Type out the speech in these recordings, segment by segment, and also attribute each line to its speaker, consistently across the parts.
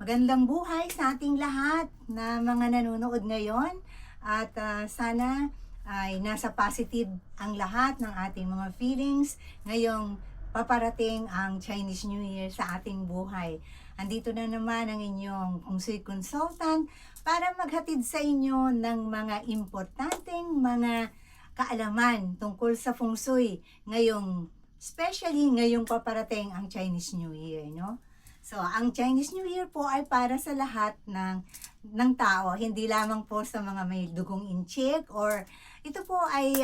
Speaker 1: Magandang buhay sa ating lahat na mga nanonood ngayon at sana ay nasa positive ang lahat ng ating mga feelings ngayong paparating ang Chinese New Year sa ating buhay. Andito na naman ang inyong Feng Shui Consultant para maghatid sa inyo ng mga importanteng mga kaalaman tungkol sa Feng Shui ngayong, especially ngayong paparating ang Chinese New Year, no? So, ang Chinese New Year po ay para sa lahat ng tao, hindi lamang po sa mga may dugong incheck or ito po ay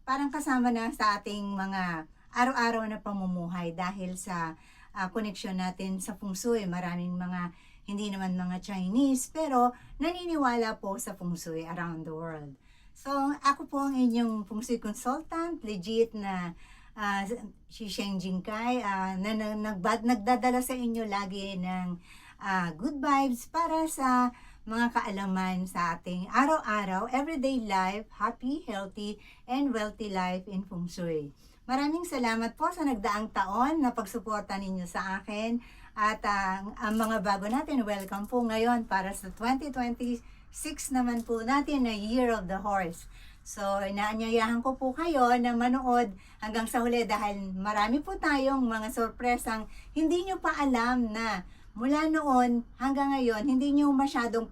Speaker 1: parang kasama na sa ating mga araw-araw na pamumuhay dahil sa koneksyon natin sa Feng Shui. Maraming mga hindi naman mga Chinese pero naniniwala po sa Feng Shui around the world. So, ako po ang inyong Feng Shui consultant, legit na si Sheng Jingkai, nagdadala sa inyo lagi ng good vibes para sa mga kaalaman sa ating araw-araw, everyday life, happy, healthy, and wealthy life in Feng Shui. Maraming salamat po sa nagdaang taon na pagsuporta ninyo sa akin at ang mga bago natin, welcome po ngayon para sa 2026 naman po natin na Year of the Horse. So, inaanyayahan ko po kayo na manood hanggang sa huli dahil marami po tayong mga sorpresang hindi nyo pa alam na mula noon hanggang ngayon, hindi nyo masyadong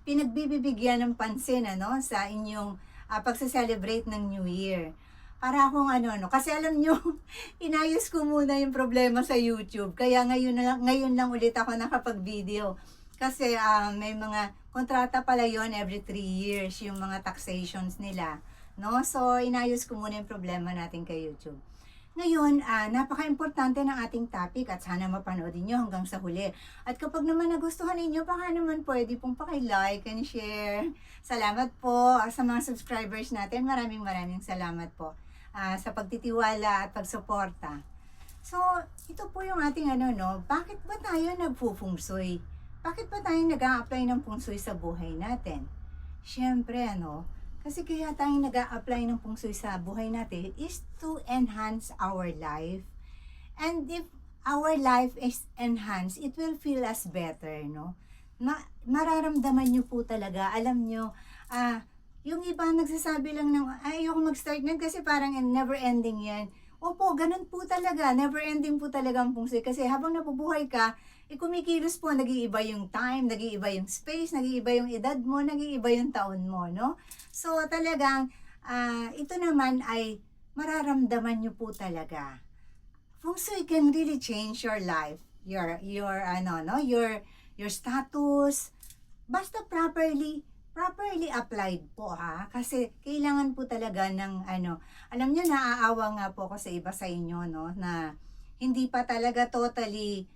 Speaker 1: pinagbibigyan ng pansin sa inyong pagsa-celebrate ng New Year. Para akong kasi alam nyo, inayos ko muna yung problema sa YouTube. Kaya ngayon lang ulit ako nakapag-video. Kasi may mga kontrata pala yon every 3 years, yung mga taxations nila. No? So, inayos ko muna yung problema natin kay YouTube. Ngayon, napaka-importante ng ating topic at sana mapanoodin nyo hanggang sa huli. At kapag naman nagustuhan ninyo, baka naman pwede pong paki-like and share. Salamat po sa mga subscribers natin. Maraming salamat po sa pagtitiwala at pagsuporta. So, ito po yung ating bakit ba tayo nagpo-Feng Shui? Bakit ba tayo nag-a-apply ng Feng Shui sa buhay natin? Siyempre, kasi kaya tayo nag-a-apply ng Feng Shui sa buhay natin is to enhance our life. And if our life is enhanced, it will feel us better, no? Mararamdaman nyo po talaga, alam nyo, yung iba nagsasabi lang ng, ayoko mag-start nun kasi parang never ending yan. Opo, ganun po talaga. Never ending po talaga ang Feng Shui. Kasi habang nabubuhay ka, kumikilos po, nag-iiba yung time, nag-iiba yung space, nag-iiba yung edad mo, nag-iiba yung taon mo, no? So, talagang, ito naman ay mararamdaman nyo po talaga. Feng Shui can really change your life, your status, basta properly applied po kasi kailangan po talaga ng alam niyo naaawa nga po ako sa iba sa inyo na hindi pa talaga totally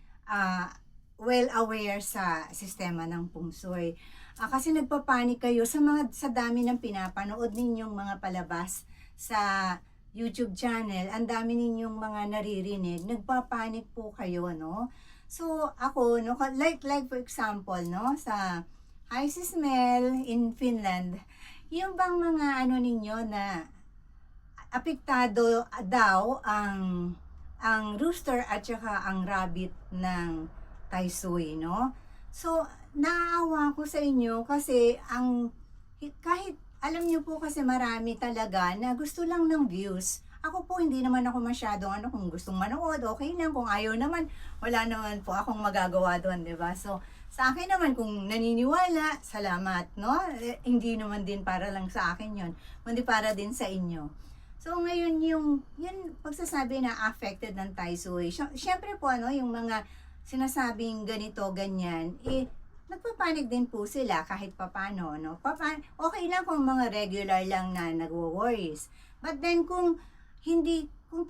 Speaker 1: well aware sa sistema ng Feng Shui. Kasi nagpapanik kayo sa dami ng pinapanood ninyong mga palabas sa YouTube channel, ang dami ninyong mga naririnig, nagpapanik po kayo, no? So ako like for example, sa Highsmell in Finland, yung bang mga ninyo na apektado daw ang rooster at saka ang rabbit ng Tai Sui, no? So, naawa ko sa inyo kasi kahit alam nyo po kasi marami talaga na gusto lang ng views. Ako po hindi naman ako masyadong kung gustong manood, okay lang. Kung ayaw naman, wala naman po akong magagawa doon, 'di ba? So, sa akin naman kung naniniwala, salamat, no? Hindi naman din para lang sa akin 'yon, kundi para din sa inyo. So, ngayon yung pagsasabi na affected ng Tai Sui. Syempre po yung mga sinasabing ganito, ganyan, nagpapanik din po sila kahit papano, no? Okay lang kung mga regular lang na nagwo-worries. But then kung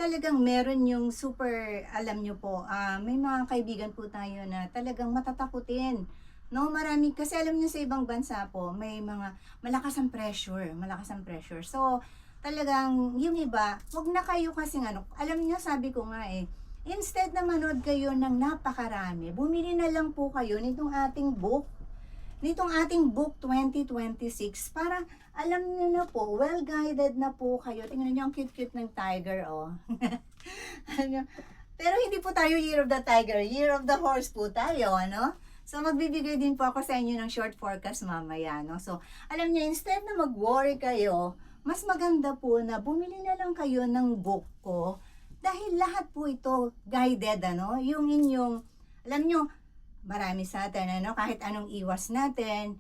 Speaker 1: talagang meron yung super, alam nyo po, may mga kaibigan po tayo na talagang matatakutin. No, marami, kasi alam nyo sa ibang bansa po, may mga malakas ang pressure. So, talagang yung iba, wag na kayo kasi alam nyo, sabi ko nga instead na manood kayo ng napakarami, bumili na lang po kayo nitong ating book 2026 para alam niyo na po, well guided na po kayo. Tingnan niyo ang cute ng tiger, Pero hindi po tayo Year of the Tiger, Year of the Horse po tayo, So, magbibigay din po ako sa inyo ng short forecast mamaya, no? So, alam niyo, instead na mag-worry kayo, mas maganda po na bumili na lang kayo ng book ko dahil lahat po ito guided, ano? Yung inyong, alam niyo, marami sa atin, ano? Kahit anong iwas natin,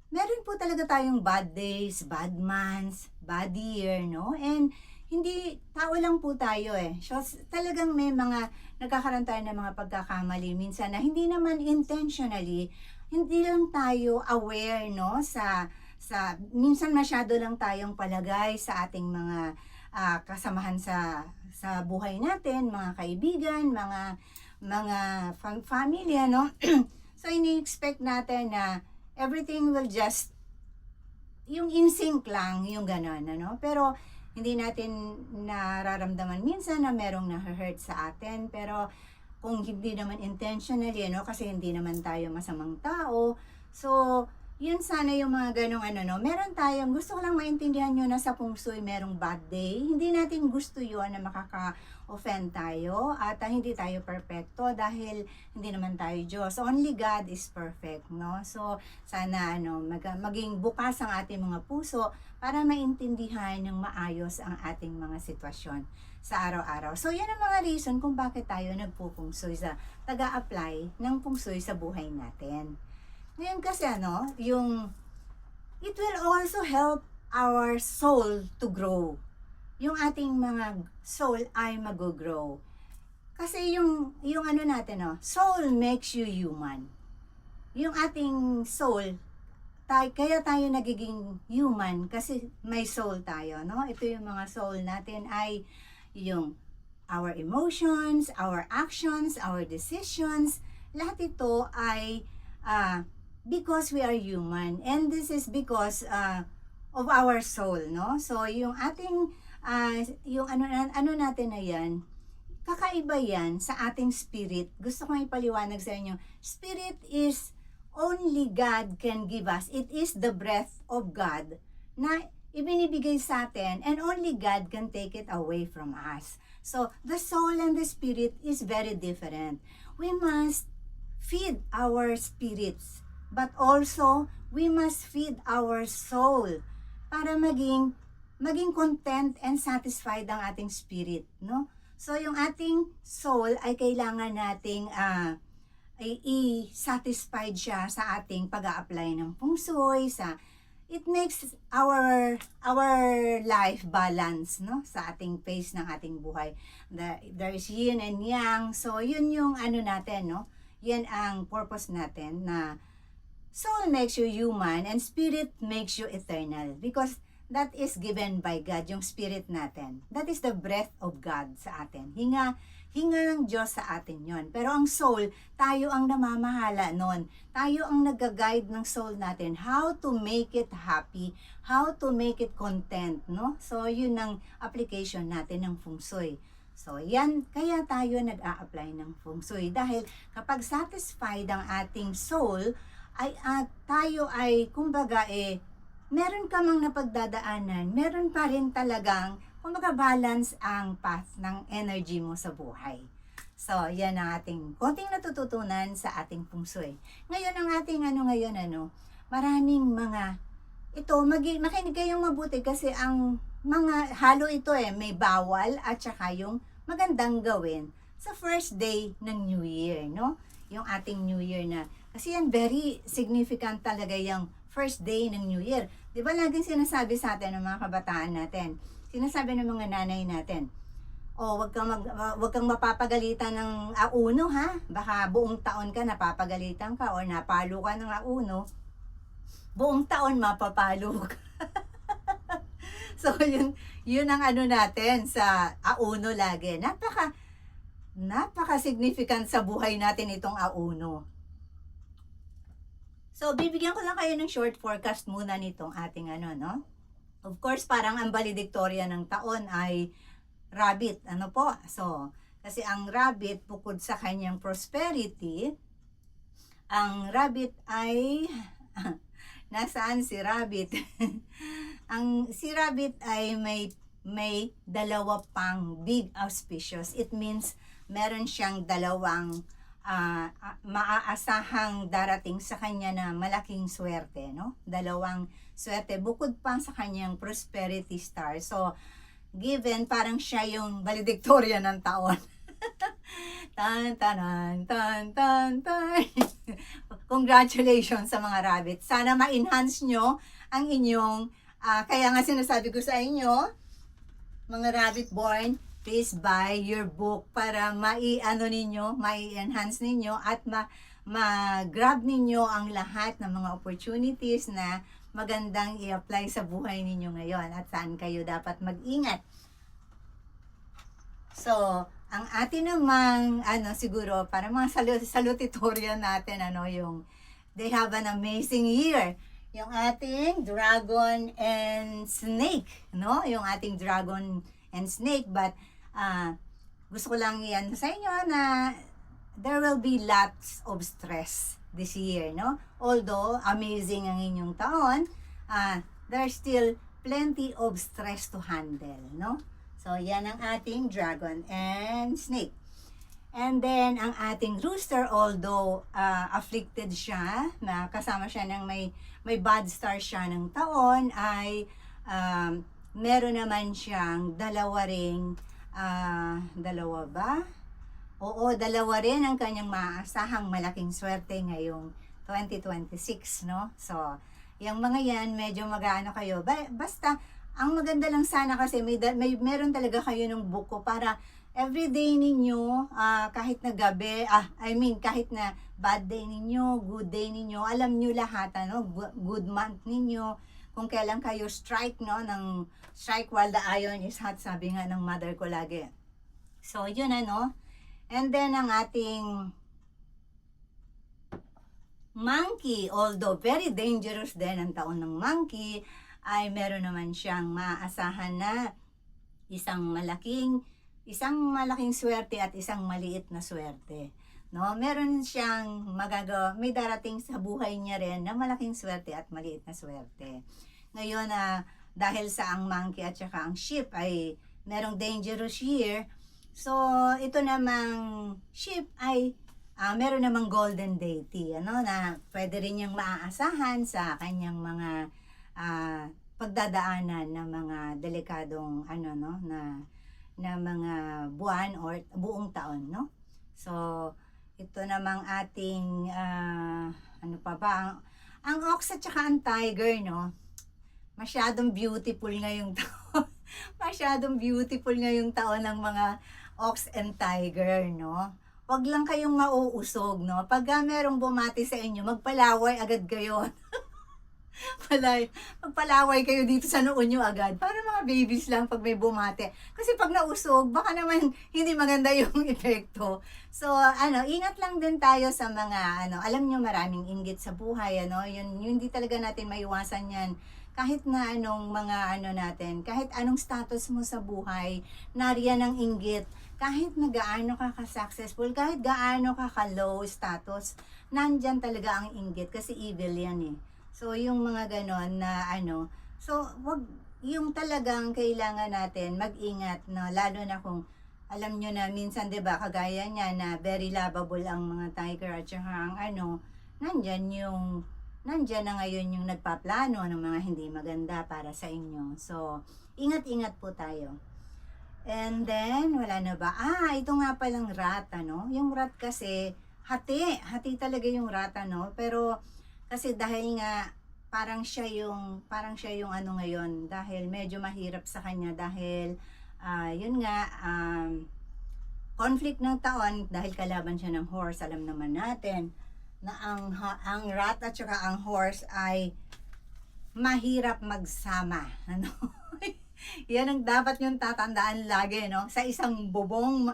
Speaker 1: meron po talaga tayong bad days, bad months, bad year, no? And hindi, tao lang po tayo eh. So, talagang may mga, nagkakaroon tayo ng mga pagkakamali minsan na hindi naman intentionally, hindi lang tayo aware, no? Minsan masyado lang tayong palagay sa ating mga kasamahan sa buhay natin, mga kaibigan, mga family, no? So, ini-expect natin na everything will just, yung in sync lang, yung gano'n, ano? Pero, hindi natin nararamdaman minsan na merong na-hurt sa atin. Pero, kung hindi naman intentionally, ano? Kasi hindi naman tayo masamang tao. So, yun sana yung mga ganong ano, no? Meron tayong, gusto ko lang maintindihan nyo na sa Feng Shui merong bad day. Hindi natin gusto yun na makaka-offend tayo at hindi tayo perfecto dahil hindi naman tayo Diyos. Only God is perfect, no? So, sana ano, maging bukas ang ating mga puso para maintindihan ng maayos ang ating mga sitwasyon sa araw-araw. So, yan ang mga reason kung bakit tayo nagpo-Feng Shui taga-apply ng Feng Shui sa buhay natin. Ngayon kasi ano, it will also help our soul to grow. Yung ating mga soul ay mag-grow. Kasi yung ano natin, no, soul makes you human. Yung ating soul, kaya tayo nagiging human kasi may soul tayo, no? Ito yung mga soul natin ay yung our emotions, our actions, our decisions, lahat ito ay because we are human, and this is because of our soul, no? So yung ating yung ano natin na yan, kakaiba yan sa ating spirit. Gusto kong ipaliwanag sa inyo, spirit is only God can give us. It is the breath of God na ibinibigay sa atin, and only God can take it away from us. So the soul and the spirit is very different. We must feed our spirits, but also we must feed our soul para maging content and satisfied ang ating spirit, no? So yung ating soul ay kailangan nating i-satisfied siya sa ating pag-a-apply ng Feng Shui, it makes our life balance, no, sa ating phase ng ating buhay. There is yin and yang. So yun yung ano natin, no? Yan ang purpose natin, na soul makes you human and spirit makes you eternal, because that is given by God, yung spirit natin. That is the breath of God sa atin. Hinga ng Diyos sa atin yon. Pero ang soul, tayo ang namamahala nun. Tayo ang nag-guide ng soul natin, how to make it happy, how to make it content, no? So yun ang application natin ng Feng Shui. So yan, kaya tayo nag-a-apply ng Feng Shui, dahil kapag satisfied ang ating soul, ay tayo ay kumbaga meron ka mang napagdadaanan, meron pa rin talagang kumbaga balance ang path ng energy mo sa buhay. So yan ang ating konting natututunan sa ating Feng Shui. Ngayon ang ating maraming mga makinig kayong mabuti, kasi ang mga halo ito may bawal at saka yung magandang gawin sa first day ng New Year, no? Yung ating New Year na, kasi yan very significant talaga yung first day ng New Year. Di ba laging sinasabi sa atin ng mga kabataan natin, sinasabi ng mga nanay natin, wag kang mapapagalitan ng auno, ha? Baka buong taon ka napapagalitan ka o napalo ka ng auno, buong taon mapapalo ka. So yun ang natin sa auno lagi. Napaka significant sa buhay natin itong auno. So bibigyan ko lang kayo ng short forecast muna nitong ating no? Of course, parang ang valedictorian ng taon ay rabbit, So, kasi ang rabbit, bukod sa kanyang prosperity, ang rabbit ay, nasaan si rabbit? Si rabbit ay may dalawa pang big auspicious. It means, meron siyang dalawang maaasahang darating sa kanya na malaking swerte, no? Dalawang swerte bukod pa sa kanyang prosperity star. So, given parang siya yung valedictorian ng taon. Tan tanan tan tan tan. Congratulations sa mga rabbit. Sana ma-enhance nyo ang inyong kaya nga sinasabi ko sa inyo, mga rabbit born, please buy your book para mai-enhance ninyo at ma-grab ninyo ang lahat ng mga opportunities na magandang i-apply sa buhay ninyo ngayon at saan kayo dapat mag-ingat. So, ang atin namang siguro para mga salutatorian natin yung they have an amazing year. Yung ating dragon and snake, no? Yung ating dragon and snake, but gusto ko lang yan sa inyo na there will be lots of stress this year, no? Although amazing ang inyong taon, there's still plenty of stress to handle, no? So, yan ang ating dragon and snake. And then, ang ating rooster, although afflicted siya, na kasama siya ng may bad star siya ng taon, ay meron naman siyang dalawa ba? Oo, dalawa rin ang kanyang maaasahang malaking swerte ngayong 2026, no? So, yung mga yan, medyo mag-aano kayo. Basta, ang maganda lang sana kasi meron talaga kayo ng buko para everyday ninyo, kahit na gabi, kahit na bad day ninyo, good day ninyo, alam nyo lahat, good month ninyo, kung kailan kayo strike, no, ng strike while the iron is hot, sabi nga ng mother ko lagi. So, yun and then ang ating monkey, although very dangerous din ang taon ng monkey, ay meron naman siyang maaasahan na isang malaking swerte at isang maliit na swerte. No, meron siyang may darating sa buhay niya rin na malaking swerte at maliit na swerte. Ngayon dahil sa ang monkey at saka ang sheep ay merong dangerous year, so ito namang sheep ay meron namang golden deity, na pwede rin niyang maaasahan sa kanyang mga pagdadaanan ng mga delikadong na mga buwan or buong taon, no? So, ito namang ating ang ox at saka ang tiger, no? Masyadong beautiful ngayong taon. Masyadong beautiful ngayong taon ng mga ox and tiger, no? Wag lang kayong mauusog, no? Pagka merong bumati sa inyo, magpalaway agad kayo. Magpalaway kayo dito sa noo nyo agad. Para mga babies lang pag may bumate. Kasi pag nausog, baka naman hindi maganda yung epekto. So, ingat lang din tayo sa mga, alam nyo maraming inggit sa buhay, yun hindi talaga natin maiwasan yan. Kahit na anong mga natin, kahit anong status mo sa buhay, nariyan ang inggit. Kahit na gaano ka ka-successful, kahit gaano ka ka-low status, nandyan talaga ang inggit kasi evil yan eh. So, yung mga ganon na so, wag, yung talagang kailangan natin mag-ingat, no? Lalo na kung, alam nyo na, minsan, diba, kagaya niya na very lovable ang mga tiger at saka ang nandyan na ngayon yung nagpaplano ng mga hindi maganda para sa inyo. So, ingat-ingat po tayo. And then, wala na ba? Ito nga palang rat, Yung rat kasi, hati talaga yung rat, Pero, kasi dahil nga parang siya yung ngayon dahil medyo mahirap sa kanya dahil yun nga conflict ng taon dahil kalaban siya ng horse. Alam naman natin na ang rat at saka ang horse ay mahirap magsama. Yan ang dapat yung tatandaan lagi, no? Sa isang bubong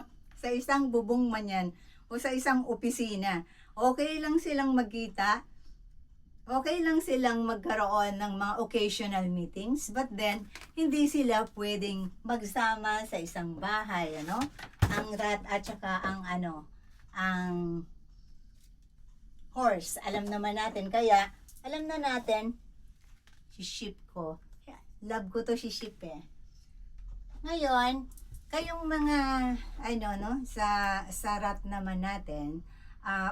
Speaker 1: man yan o sa isang opisina. Okay lang silang magkita. Okay lang silang magkaroon ng mga occasional meetings, but then, hindi sila pwedeng magsama sa isang bahay, Ang rat at saka ang horse. Alam naman natin, kaya, alam na natin, si sheep ko. Love ko to si sheep eh. Ngayon, kayong mga, sa rat naman natin,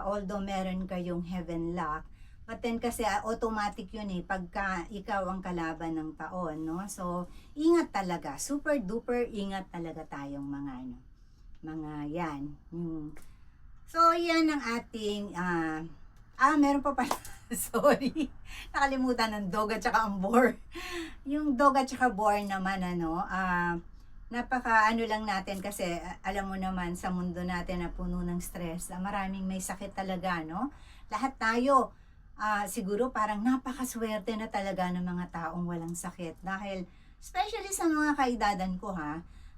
Speaker 1: although meron kayong heaven lock, but then kasi automatic yun pagka ikaw ang kalaban ng taon, no? So, ingat talaga, super duper ingat talaga tayong mga yan. So, yan ang ating, meron pa pala, sorry, nakalimutan ng dog at saka ang boar. Yung dog at saka boar naman, napaka lang natin kasi alam mo naman sa mundo natin na puno ng stress, maraming may sakit talaga, no? Lahat tayo, siguro parang napakaswerte na talaga ng mga taong walang sakit dahil especially sa mga kaedadan ko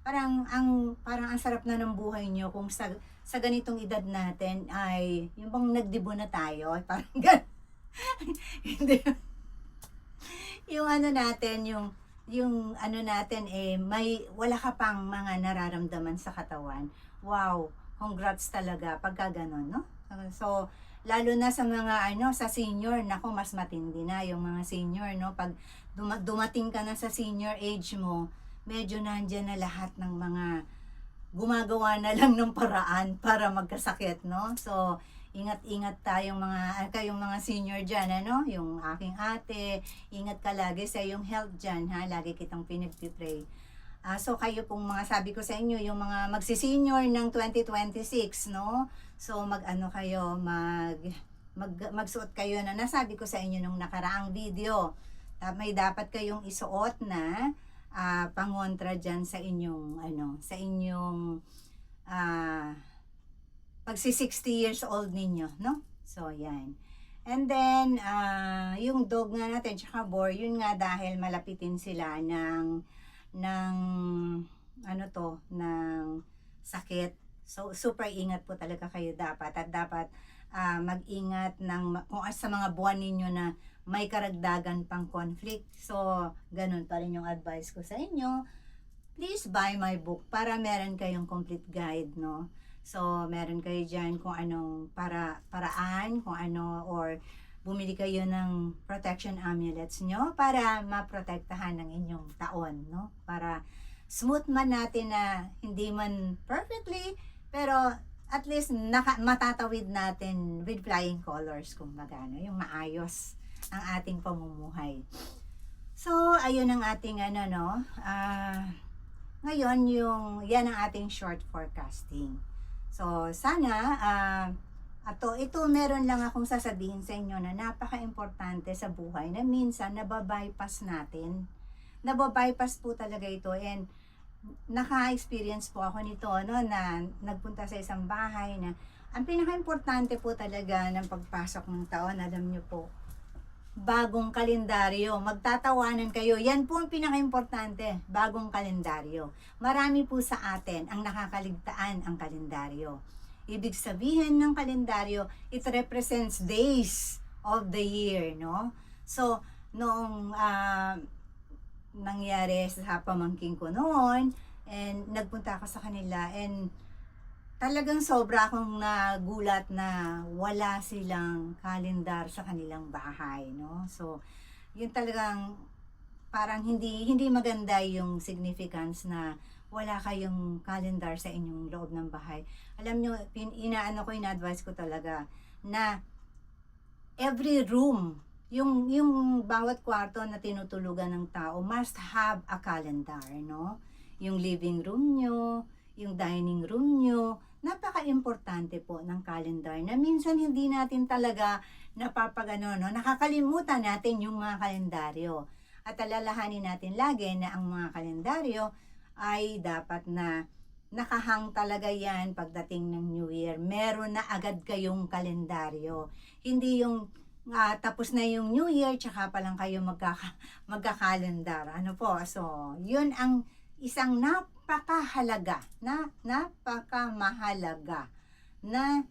Speaker 1: parang ang sarap na ng buhay nyo kung sa ganitong edad natin ay yung bang nagdibo na tayo, parang hindi yung natin, yung natin wala ka pang mga nararamdaman sa katawan. Wow, congrats talaga pagka ganun, no? So, lalo na sa mga sa senior, nako mas matindi na yung mga senior, no? Pag dumating ka na sa senior age mo, medyo nandiyan na lahat ng mga gumagawa na lang ng paraan para magkasakit, no? So, ingat-ingat kayong mga senior dyan, yung aking ate, ingat ka lagi sa yung health dyan, lagi kitang pinagpipray. So, kayo pong mga sabi ko sa inyo, yung mga magsisenior ng 2026, no? So, kayo, magsuot kayo na nasabi ko sa inyo nung nakaraang video. May dapat kayong isuot na pangontra dyan sa inyong, pagsi 60 years old ninyo, no? So, yan. And then, yung dog nga natin, tsaka boar, yun nga dahil malapitin sila ng sakit. So, super ingat po talaga kayo dapat. At dapat mag-ingat kung sa mga buwan ninyo na may karagdagan pang conflict. So, ganun pa rin yung advice ko sa inyo. Please buy my book para meron kayong complete guide, no? So, meron kayo dyan kung anong paraan, or bumili kayo ng protection amulets nyo para maprotektahan ng inyong taon, no? Para smooth man natin na hindi man perfectly, pero at least matatawid natin with flying colors, kumbaga, no? Yung maayos ang ating pamumuhay. So, ayun ang ating ngayon yan ang ating short forecasting. So, sana, ito meron lang akong sasabihin sa inyo na napaka-importante sa buhay na minsan nababypass natin. Nababypass po talaga ito, and naka-experience po ako nito, na nagpunta sa isang bahay na ang pinaka-importante po talaga ng pagpasok ng taon, alam nyo po, bagong kalendaryo. Magtatawanan kayo. Yan po ang pinaka-importante, bagong kalendaryo. Marami po sa atin ang nakakaligtaan ang kalendaryo. Ibig sabihin ng kalendaryo, it represents days of the year, no? So, noong nangyari sa pamangkin ko noon, and nagpunta ako sa kanila, and talagang sobra akong nagulat na wala silang kalendar sa kanilang bahay, no? So, yun talagang parang hindi maganda yung significance na wala kayong calendar sa inyong loob ng bahay. Alam nyo, ina-advise ko talaga na every room, yung bawat kwarto na tinutulugan ng tao must have a calendar, no? Yung living room nyo, yung dining room nyo, napaka-importante po ng calendar na minsan hindi natin talaga nakakalimutan natin yung mga kalendaryo. At alalahanin natin lagi na ang mga kalendaryo ay dapat na nakahang talaga yan pagdating ng New Year. Meron na agad kayong kalendaryo. Hindi yung tapos na yung New Year, tsaka pa lang kayo magkakalendar. So, yun ang isang napakahalaga, napakamahalaga na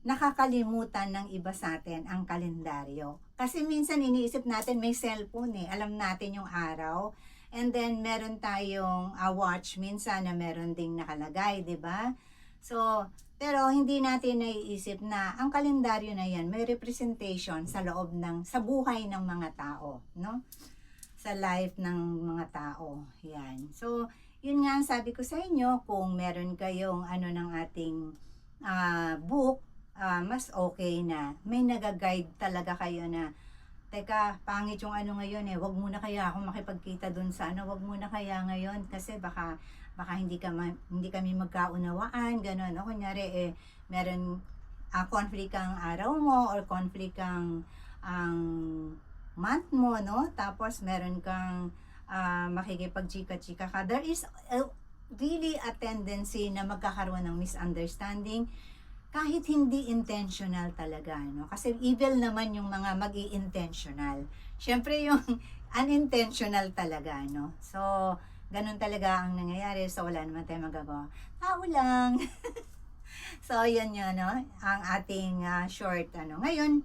Speaker 1: nakakalimutan ng iba sa atin ang kalendaryo. Kasi minsan iniisip natin may cellphone alam natin yung araw, and then meron tayong watch minsan na meron ding nakalagay, 'di ba? So, pero hindi natin naiisip na ang kalendaryo na yan may representation sa buhay ng mga tao, no? Sa life ng mga tao. Yan. So, yun nga ang sabi ko sa inyo, kung meron kayong ng ating book, mas okay na may naga-guide talaga kayo na, teka, pangit yung ano ngayon eh, wag muna kaya ako makipagkita dun sa ano, wag muna kaya ngayon kasi baka hindi kami magkaunawaan, gano'n. O kunyari eh, meron conflict ang araw mo or conflict ang month mo, no? Tapos meron kang makikipag-chika-chika ka. There is really a tendency na magkakaroon ng misunderstanding kahit hindi intentional talaga, no? Kasi evil naman yung mga mag-i-intentional. Siyempre yung unintentional talaga, no? So, ganun talaga ang nangyayari. So, wala naman tayong magagawa. Tao lang. So, yan yun, no? Ang ating short, ano. Ngayon,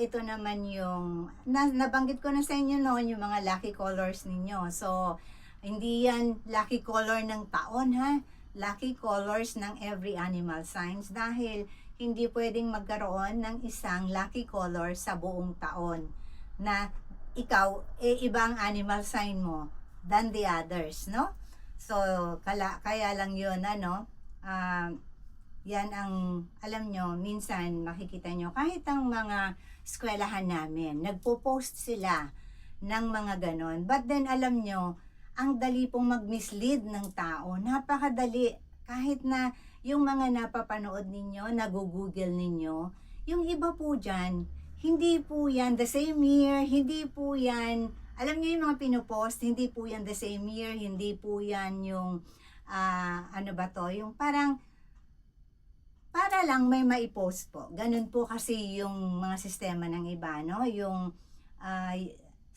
Speaker 1: ito naman yung, nabanggit ko na sa inyo noon, yung mga lucky colors ninyo. So, hindi yan lucky color ng taon, ha? Lucky colors ng every animal signs dahil hindi pwedeng magkaroon ng isang lucky color sa buong taon na ikaw, ibang animal sign mo than the others, no? So, kaya lang yun, ano, yan ang, alam nyo, minsan makikita nyo, kahit ang mga eskwelahan namin, nagpo-post sila ng mga ganon. But then, alam nyo, ang dali pong mag-mislead ng tao. Napakadali. Kahit na yung mga napapanood ninyo, nag-google ninyo, yung iba po dyan, hindi po yan the same year, hindi po yan, alam niyo yung mga pinopost, hindi po yan the same year, hindi po yan yung, ano ba to, yung parang, para lang may maipost po. Ganun po kasi yung mga sistema ng iba, no? Yung,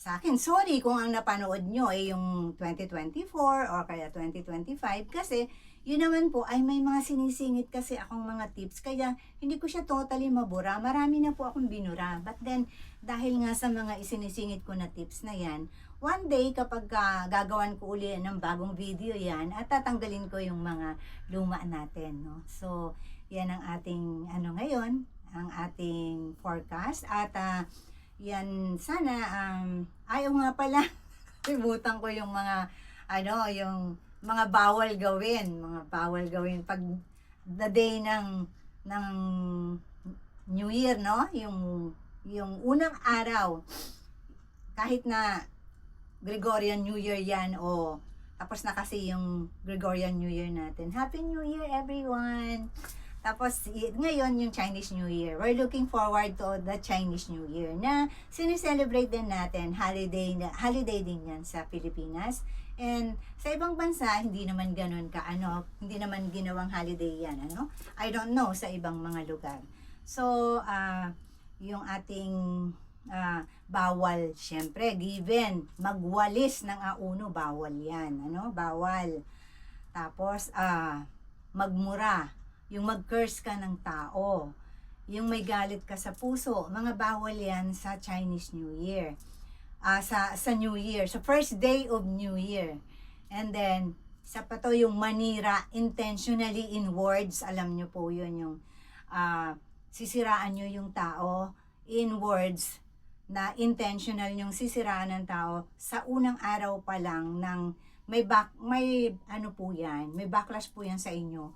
Speaker 1: sa akin, sorry kung ang napanood nyo ay yung 2024 or kaya 2025 kasi yun naman po ay may mga sinisingit kasi akong mga tips kaya hindi ko siya totally mabura. Marami na po akong binura. But then, dahil nga sa mga isinisingit ko na tips na yan, one day kapag gagawan ko uli ng bagong video yan at tatanggalin ko yung mga luma natin. No? So, yan ang ating ano ngayon, ang ating forecast at yan, sana, ayaw nga pala, limutan ko yung mga, ano, yung mga bawal gawin pag the day ng New Year, no? Yung unang araw, kahit na Gregorian New Year yan, o tapos na kasi yung Gregorian New Year natin. Happy New Year, everyone! Tapos, ngayon yung Chinese New Year. We're looking forward to the Chinese New Year na sineselebrate din natin. Holiday din yan sa Pilipinas. And sa ibang bansa, hindi naman ganun hindi naman ginawang holiday yan, ano? I don't know sa ibang mga lugar. So, yung ating bawal, syempre, given, magwalis ng auno, bawal yan, ano? Bawal. Tapos, magmura, yung mag-curse ka ng tao, yung may galit ka sa puso, mga bawal yan sa Chinese New Year. Sa New Year, sa first day of New Year. And then, sa pa to yung manira intentionally in words, alam nyo po yun, yung sisiraan nyo yung tao in words na intentional yung sisiraan ng tao sa unang araw pa lang ng may ano po yan, may backlash po yan sa inyo.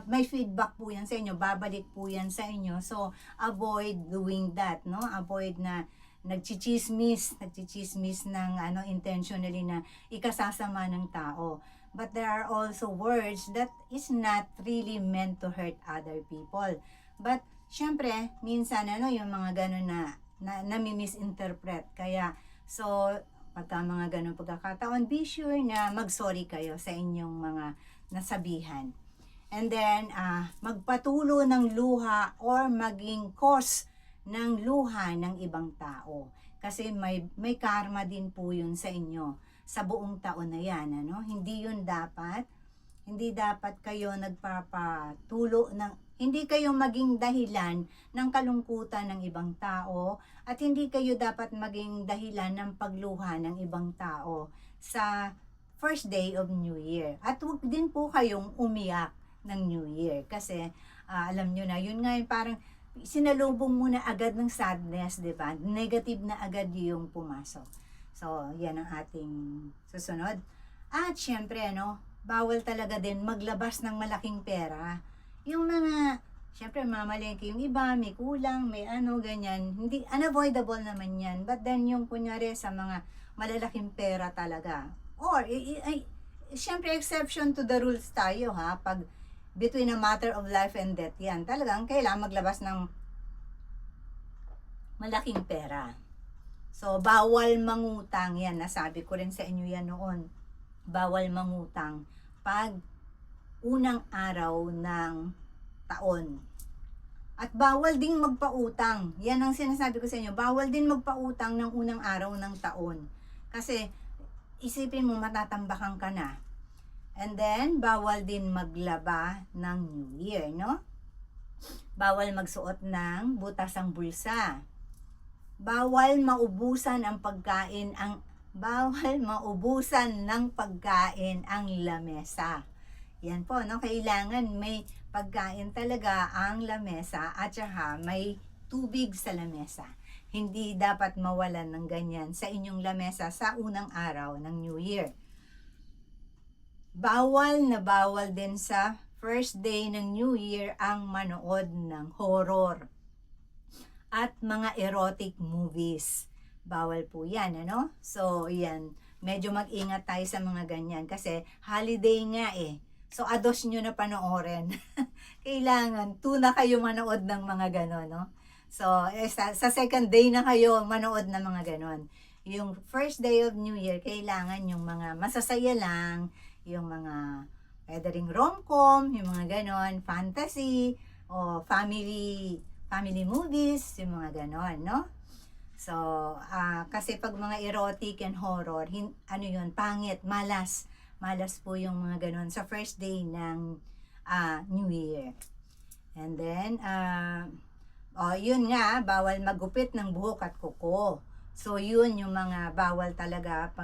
Speaker 1: May feedback po yan sa inyo, babalik po yan sa inyo. So, avoid doing that, no? Avoid na nagchichismis ng intentionally na ikasasama ng tao. But there are also words that is not really meant to hurt other people. But, syempre, minsan yung mga ganun na nami-misinterpret. Kaya, so, pagka mga ganun pagkakataon, be sure na mag-sorry kayo sa inyong mga nasabihan. And then, magpatulo ng luha or maging cause ng luha ng ibang tao. Kasi may karma din po yun sa inyo sa buong taon na yan. Ano? Hindi dapat kayo nagpapatulo hindi kayo maging dahilan ng kalungkutan ng ibang tao at hindi kayo dapat maging dahilan ng pagluha ng ibang tao sa first day of New Year. At huwag din po kayong umiyak ng New Year kasi alam nyo na, yun nga yung parang sinalubong mo na agad ng sadness, diba? Negative na agad yung pumasok. So, yan ang ating susunod. At syempre, bawal talaga din maglabas ng malaking pera. Yung mga, Siyempre, mamalengke yung iba, may kulang, may ano, ganyan. Hindi, unavoidable naman yan. But then, yung kunyari sa mga malalaking pera talaga. Or, siyempre, exception to the rules tayo, ha? Pag between a matter of life and death, yan. Talagang kailangan maglabas ng malaking pera. So, bawal mangutang yan. Nasabi ko rin sa inyo yan noon. Bawal mangutang pag unang araw ng taon. At bawal ding magpautang. Yan ang sinasabi ko sa inyo. Bawal din magpautang ng unang araw ng taon. Kasi, isipin mo, matatambakan ka na. And then, bawal din maglaba ng New Year, no? Bawal magsuot ng butasang bulsa. Bawal maubusan ng pagkain ang lamesa. Yan po, no? Kailangan may pagkain talaga ang lamesa at saka may tubig sa lamesa. Hindi dapat mawalan ng ganyan sa inyong lamesa sa unang araw ng New Year. Bawal na bawal din sa first day ng New Year ang manood ng horror at mga erotic movies. Bawal po yan, ano? So, yan. Medyo mag-ingat tayo sa mga ganyan kasi holiday nga eh. So, ados nyo na panoorin. Kailangan, 2 na kayo manood ng mga ganon, no? So, sa second day na kayo manood ng mga ganon. Yung first day of New Year, kailangan yung mga masasaya lang, yung mga pwede ring rom-com, yung mga ganon, fantasy, o family movies, yung mga ganon, no? So, kasi pag mga erotic and horror, ano yun, pangit, malas. Malas po yung mga ganon sa first day ng New Year. And then, yun nga, bawal magupit ng buhok at kuko. So, yun yung mga bawal talaga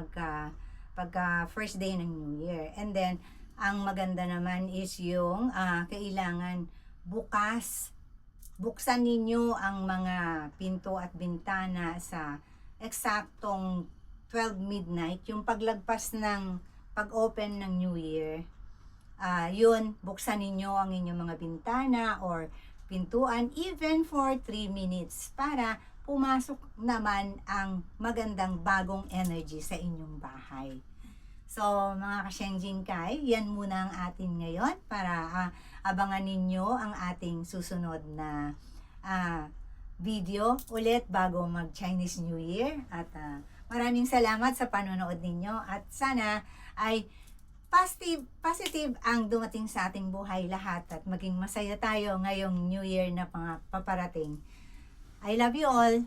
Speaker 1: pagka first day ng New Year. And then, ang maganda naman is yung kailangan buksan ninyo ang mga pinto at bintana sa eksaktong 12 midnight. Yung paglagpas ng pag-open ng New Year, yun, buksan ninyo ang inyong mga bintana or pintuan even for 3 minutes para pumasok naman ang magandang bagong energy sa inyong bahay. So, mga ka-Shenjin-kai, yan muna ang atin ngayon para abangan ninyo ang ating susunod na video ulit bago mag-Chinese New Year. At maraming salamat sa panonood ninyo at sana ay positive ang dumating sa ating buhay lahat at maging masaya tayo ngayong New Year na paparating. I love you all.